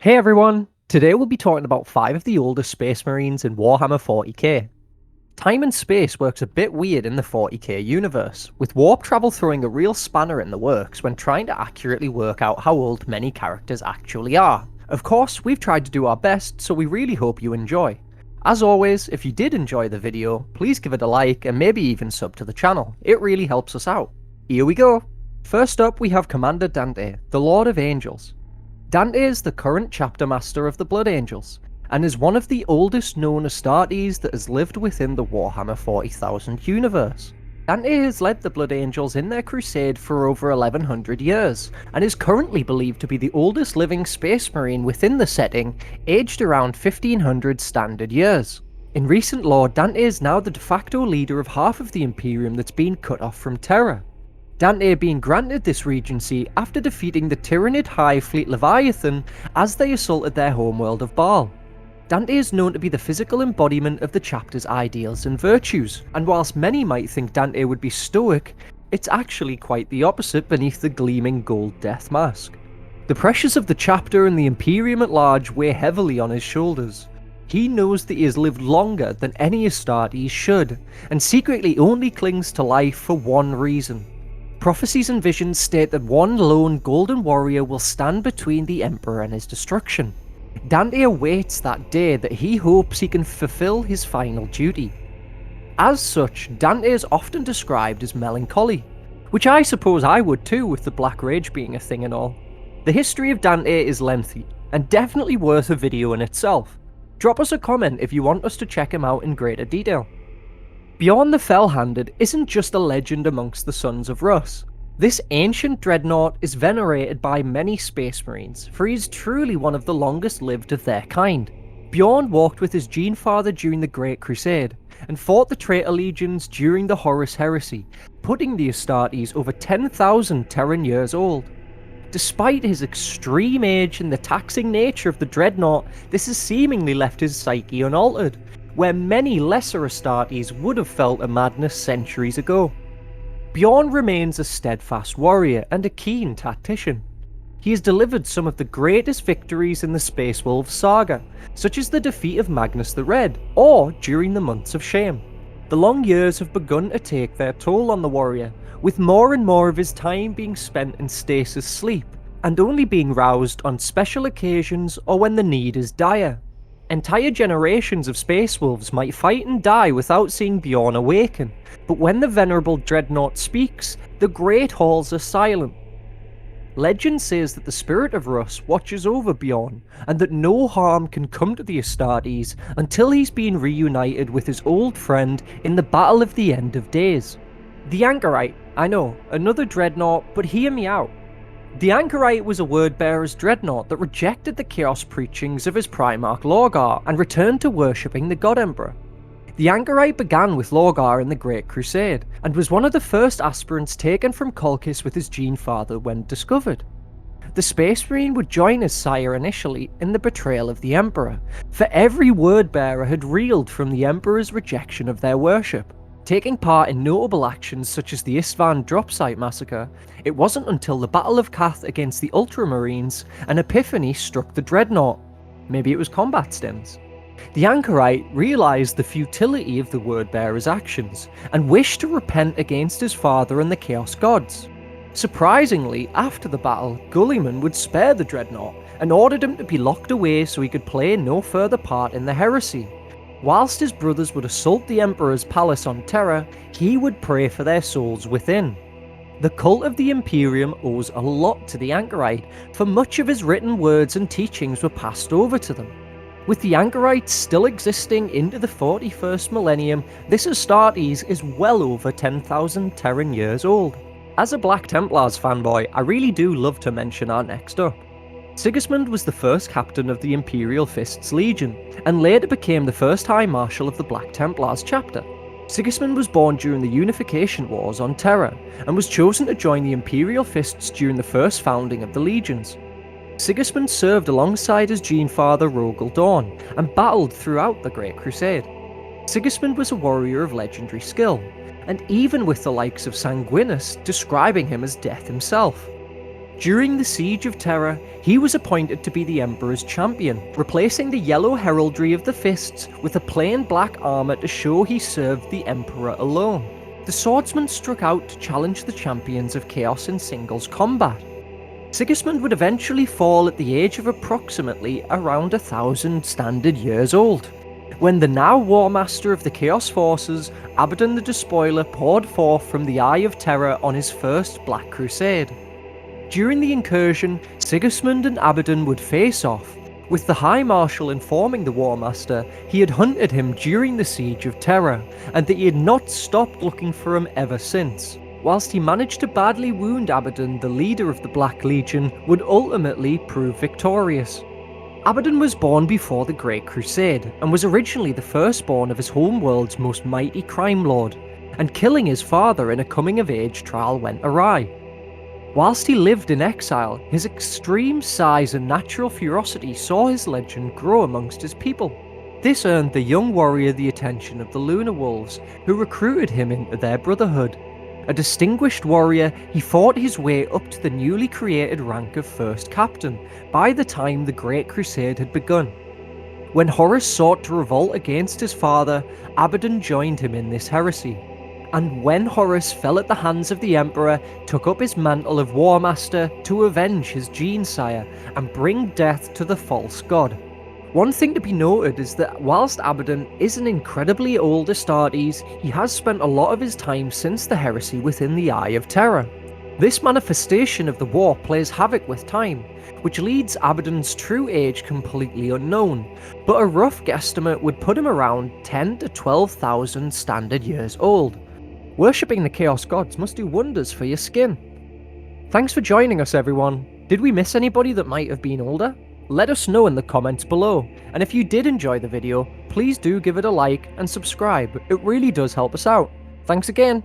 Hey everyone! Today we'll be talking about 5 of the oldest Space Marines in Warhammer 40K. Time and space works a bit weird in the 40K universe, with warp travel throwing a real spanner in the works when trying to accurately work out how old many characters actually are. Of course, we've tried to do our best, so we really hope you enjoy. As always, if you did enjoy the video, please give it a like and maybe even sub to the channel, it really helps us out. Here we go! First up we have Commander Dante, the Lord of Angels. Dante is the current chapter master of the Blood Angels, and is one of the oldest known Astartes that has lived within the Warhammer 40,000 universe. Dante has led the Blood Angels in their crusade for over 1100 years, and is currently believed to be the oldest living Space Marine within the setting, aged around 1500 standard years. In recent lore, Dante is now the de facto leader of half of the Imperium that's been cut off from Terra. Dante being granted this regency after defeating the Tyranid Hive Fleet Leviathan as they assaulted their homeworld of Baal. Dante is known to be the physical embodiment of the chapter's ideals and virtues, and whilst many might think Dante would be stoic, it's actually quite the opposite beneath the gleaming gold death mask. The pressures of the chapter and the Imperium at large weigh heavily on his shoulders. He knows that he has lived longer than any Astartes should, and secretly only clings to life for one reason. Prophecies and visions state that one lone golden warrior will stand between the Emperor and his destruction. Dante awaits that day that he hopes he can fulfill his final duty. As such, Dante is often described as melancholy, which I suppose I would too with the Black Rage being a thing and all. The history of Dante is lengthy, and definitely worth a video in itself. Drop us a comment if you want us to check him out in greater detail. Bjorn the Fell-Handed isn't just a legend amongst the Sons of Russ. This ancient dreadnought is venerated by many Space Marines, for he is truly one of the longest lived of their kind. Bjorn walked with his Gene Father during the Great Crusade, and fought the traitor legions during the Horus Heresy, putting the Astartes over 10,000 Terran years old. Despite his extreme age and the taxing nature of the dreadnought, this has seemingly left his psyche unaltered, where many lesser Astartes would have felt a madness centuries ago. Bjorn remains a steadfast warrior and a keen tactician. He has delivered some of the greatest victories in the Space Wolves saga, such as the defeat of Magnus the Red, or during the Months of Shame. The long years have begun to take their toll on the warrior, with more and more of his time being spent in stasis sleep, and only being roused on special occasions or when the need is dire. Entire generations of Space Wolves might fight and die without seeing Bjorn awaken, but when the venerable dreadnought speaks, the great halls are silent. Legend says that the spirit of Russ watches over Bjorn, and that no harm can come to the Astartes until he's been reunited with his old friend in the Battle of the End of Days. The Anchorite, I know, another dreadnought, but hear me out. The Anchorite was a word-bearer's dreadnought that rejected the chaos preachings of his Primarch Lorgar and returned to worshipping the God Emperor. The Anchorite began with Lorgar in the Great Crusade, and was one of the first aspirants taken from Colchis with his Gene Father when discovered. The Space Marine would join his sire initially in the betrayal of the Emperor, for every word-bearer had reeled from the Emperor's rejection of their worship. Taking part in notable actions such as the Istvan drop site massacre, it wasn't until the Battle of Kath against the Ultramarines an epiphany struck the dreadnought. Maybe it was combat stims. The Anchorite realised the futility of the word-bearer's actions, and wished to repent against his father and the Chaos Gods. Surprisingly, after the battle, Gulliman would spare the dreadnought, and ordered him to be locked away so he could play no further part in the heresy. Whilst his brothers would assault the Emperor's palace on Terra, he would pray for their souls within. The cult of the Imperium owes a lot to the Anchorite, for much of his written words and teachings were passed over to them. With the Anchorites still existing into the 41st millennium, this Astartes is well over 10,000 Terran years old. As a Black Templars fanboy, I really do love to mention our next up. Sigismund was the first captain of the Imperial Fists Legion, and later became the first High Marshal of the Black Templars chapter. Sigismund was born during the Unification Wars on Terra, and was chosen to join the Imperial Fists during the first founding of the Legions. Sigismund served alongside his Gene Father Rogel Dawn, and battled throughout the Great Crusade. Sigismund was a warrior of legendary skill, and even with the likes of Sanguinus describing him as death himself. During the Siege of Terra, he was appointed to be the Emperor's champion, replacing the yellow heraldry of the Fists with a plain black armour to show he served the Emperor alone. The swordsman struck out to challenge the champions of Chaos in singles combat. Sigismund would eventually fall at the age of approximately around 1,000 standard years old, when the now War Master of the Chaos Forces, Abaddon the Despoiler, poured forth from the Eye of Terror on his first Black Crusade. During the incursion, Sigismund and Abaddon would face off, with the High Marshal informing the War Master he had hunted him during the Siege of Terra, and that he had not stopped looking for him ever since. Whilst he managed to badly wound Abaddon, the leader of the Black Legion would ultimately prove victorious. Abaddon was born before the Great Crusade, and was originally the firstborn of his homeworld's most mighty crime lord, and killing his father in a coming-of-age trial went awry. Whilst he lived in exile, his extreme size and natural ferocity saw his legend grow amongst his people. This earned the young warrior the attention of the Lunar Wolves, who recruited him into their brotherhood. A distinguished warrior, he fought his way up to the newly created rank of First Captain by the time the Great Crusade had begun. When Horus sought to revolt against his father, Abaddon joined him in this heresy. And when Horus fell at the hands of the Emperor, took up his mantle of War Master to avenge his Gene-sire and bring death to the false god. One thing to be noted is that whilst Abaddon is an incredibly old Astartes, he has spent a lot of his time since the heresy within the Eye of Terror. This manifestation of the war plays havoc with time, which leads Abaddon's true age completely unknown, but a rough guesstimate would put him around 10 to 12,000 standard years old. Worshipping the Chaos Gods must do wonders for your skin. Thanks for joining us, everyone. Did we miss anybody that might have been older? Let us know in the comments below, and if you did enjoy the video, please do give it a like and subscribe. It really does help us out. Thanks again.